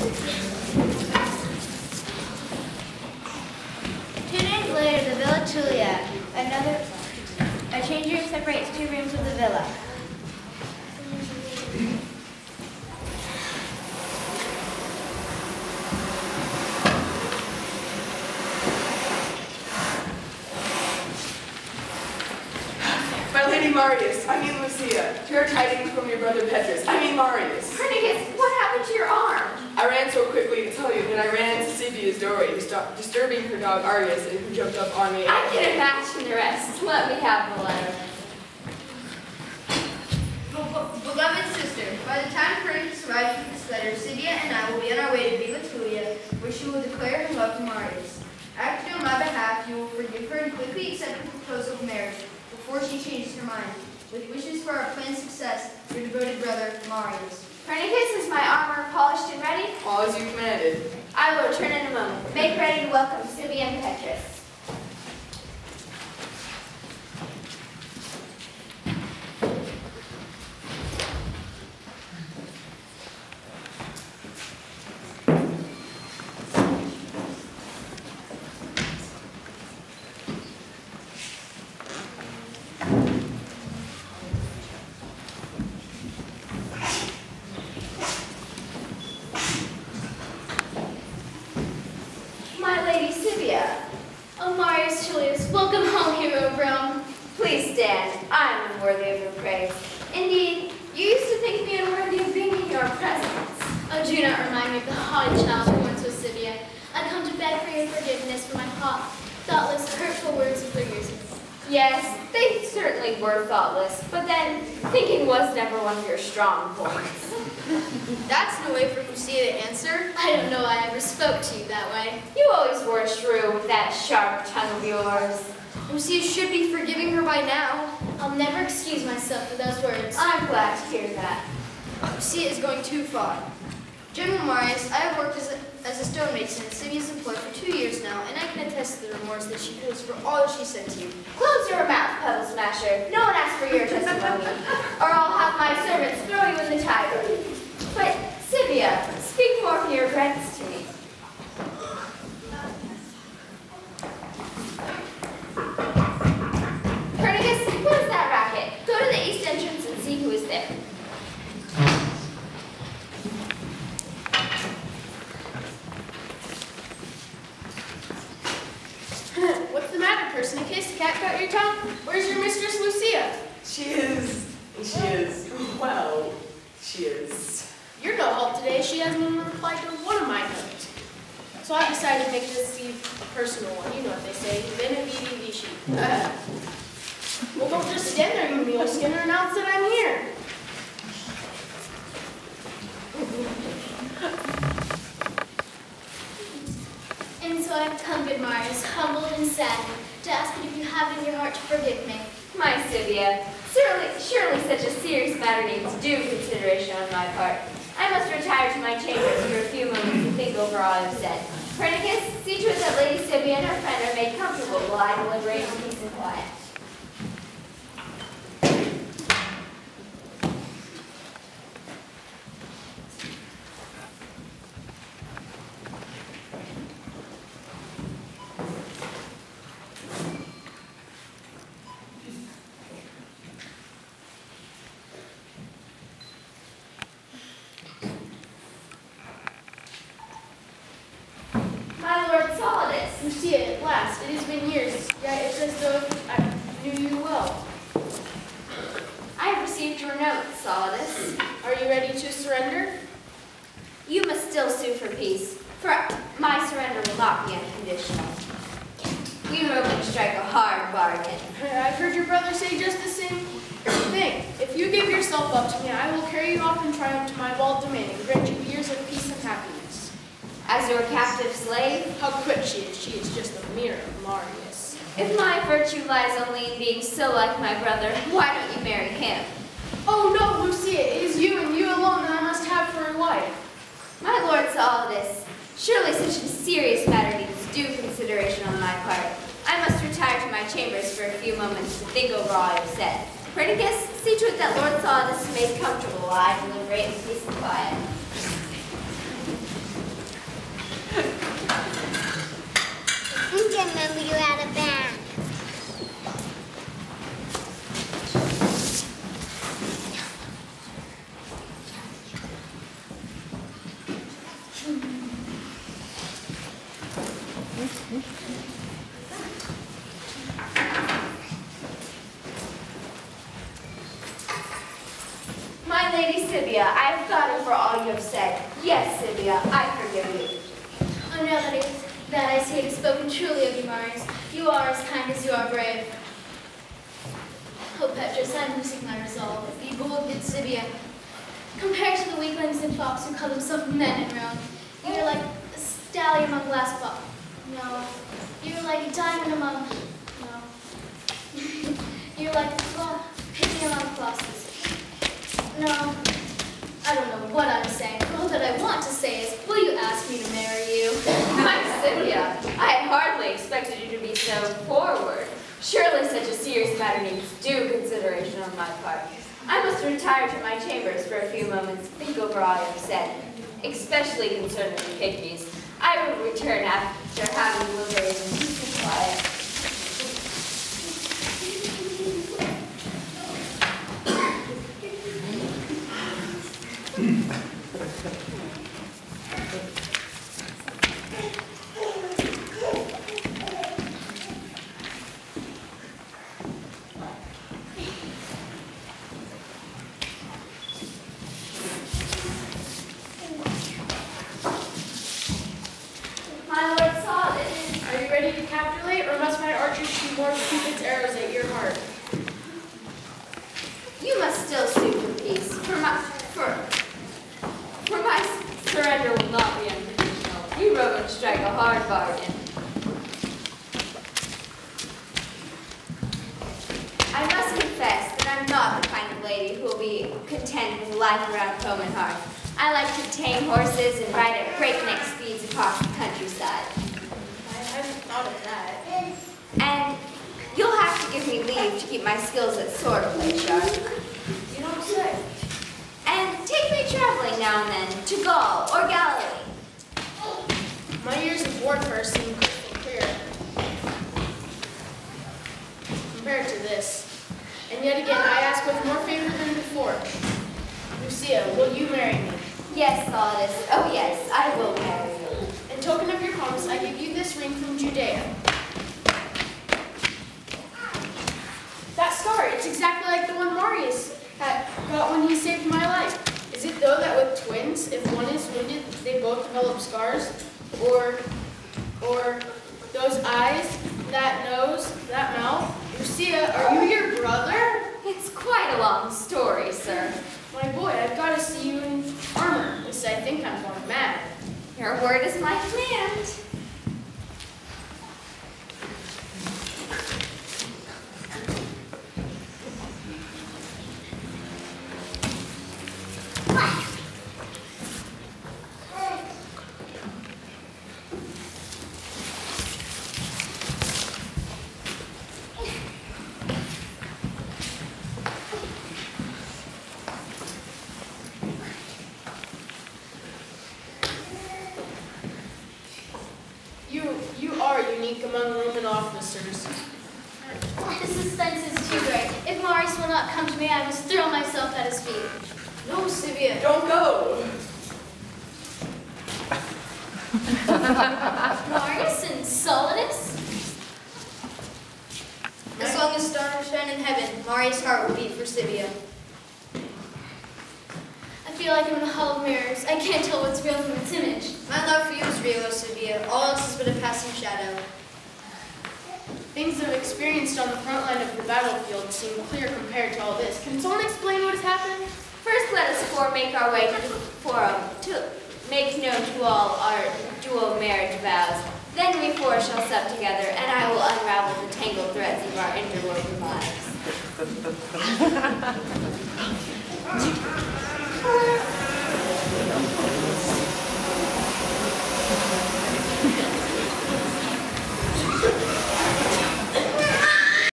2 days later, the Villa Tulia, a change room separates 2 rooms of the villa. My Lady Marius, I mean Lucia, hear tidings from your brother Petrus, I mean Marius. Pernicus, what happened to your arm? I ran so quickly to tell you, then I ran into Scipia's doorway, who stopped disturbing her dog Arius, and who jumped up on me. I can imagine the rest. Let me have the letter. Beloved sister, by the time Pernicus arrives with this letter, Scythia and I will be on our way to Villa Tulia, where she will declare her love to Marius. Acting on my behalf, you will forgive her and quickly accept the proposal of marriage before she changes her mind. With wishes for our planned success, your devoted brother, Marius. Pernicus, is my armor polished and ready? All as you commanded. I will return in a moment. Make ready to welcome Scythia and Petrus. Strong points. That's no way for Lucia to answer. I don't know I ever spoke to you that way. You always wore a shrew with that sharp tongue of yours. Lucia should be forgiving her by now. I'll never excuse myself for those words. I'm glad to hear that. Lucia is going too far. General Marius, I have worked as a stonemason in Scythia's employ for 2 years now, and I can attest to the remorse that she feels for all that she said to you. Close your mouth, Pebble Smasher. No one asked for your testimony, or I'll have my servants throw you in the Tiber. But, Scythia, speak more of your regrets to me. Pernicus, what is that racket? Go to the east entrance and see who is there. What's the matter, Pernicus? Cat got your tongue? Where's your mistress, Lucia? She is. You're no help today. She hasn't even replied to one of my notes. So I decided to make this a personal one. You know what they say, veni vidi vici. Well, don't just stand there, you mule skinner. Announce that I'm here. And so I've come, good Marius, humbled and saddened, to ask you if you have in your heart to forgive me. My Scythia, surely such a serious matter needs due consideration on my part. I must retire to my chambers for a few moments to think over all I have said. Pernicus, see to it that Lady Scythia and her friend are made comfortable while I deliberate in peace and quiet. Lucia, at last. It has been years, yet it's as though I knew you well. I have received your note, Solidus. Are you ready to surrender? You must still sue for peace, for my surrender will not be unconditional. We Romans strike a hard bargain. I've heard your brother say just the same thing. If you give yourself up to me, I will carry you off in triumph to my walled domain and grant you years of peace and happiness. As your captive slave? How quick she is just a mere Marius. If my virtue lies only in being so like my brother, why don't you marry him? Oh no, Lucia, it is you and you alone that I must have for a wife. My lord Solidus, surely such a serious matter needs due consideration on my part. I must retire to my chambers for a few moments to think over all I have said. Pernicus, see to it that Lord Solidus is made comfortable while I deliberate in peace and quiet. My Lady Sibia, I have thought over all you have said. Yes, Sibia, I forgive you. Oh, now that I see it is spoken truly of you, Marius. You are as kind as you are brave. Oh, Petrus, I am losing my resolve. Be bold, good Sibia. Compared to the weaklings and fops who call themselves men in Rome, you are like a stallion among glass pop. No. You're like a diamond among... No. You're like a piggy among flosses. No. I don't know what I'm saying. All that I want to say is, will you ask me to marry you? My Sibia, I had hardly expected you to be so forward. Surely such a serious matter needs due consideration on my part. I must retire to my chambers for a few moments, think over all I have said, especially concerning the pygmies. I will return after having deliberated in peace and quiet. My lord saw this. Are you ready to capitulate, or must my archers shoot more Cupid's arrows at your heart? You must still sue for peace. For my surrender will not be unconditional. You Roman strike a hard bargain. I must confess that I'm not the kind of lady who will be content with life around home and hearth. I like to tame horses and ride at breakneck speeds across the countryside. I hadn't thought of that. And you'll have to give me leave to keep my skills at swordplay sharp. You don't say. And take me traveling now and then to Gaul or Galilee. My years of warfare seem crystal clear compared to this. And yet again, I ask with more favor than before. Lucia, will you marry me? Yes, Solidus. Oh yes, I will marry you. In token of your promise, I give you this ring from Judea. That scar, it's exactly like the one Marius got when he saved my life. Is it though that with twins, if one is wounded, they both develop scars? Or those eyes, that nose, that mouth? Lucia, are you your brother? It's quite a long story, sir. My boy, I've got to see you in armor. At least I think I'm going mad. Your word is my command. You are unique among Roman officers. The suspense is too great. If Marius will not come to me, I must throw myself at his feet. No, Sibia, don't go. Marius and Solidus? As long as stars shine in heaven, Marius' heart will beat for Sibia. I feel like I'm in a hall of mirrors. I can't tell what's real from its image. My love for you is real, O Sibia. All else is but a passing shadow. Things I've experienced on the front line of the battlefield seem clear compared to all this. Can someone explain what has happened? First, let us four make our way to the forum to make known to all our dual marriage vows. Then we four shall sup together, and I will unravel the tangled threads of our interwoven lives.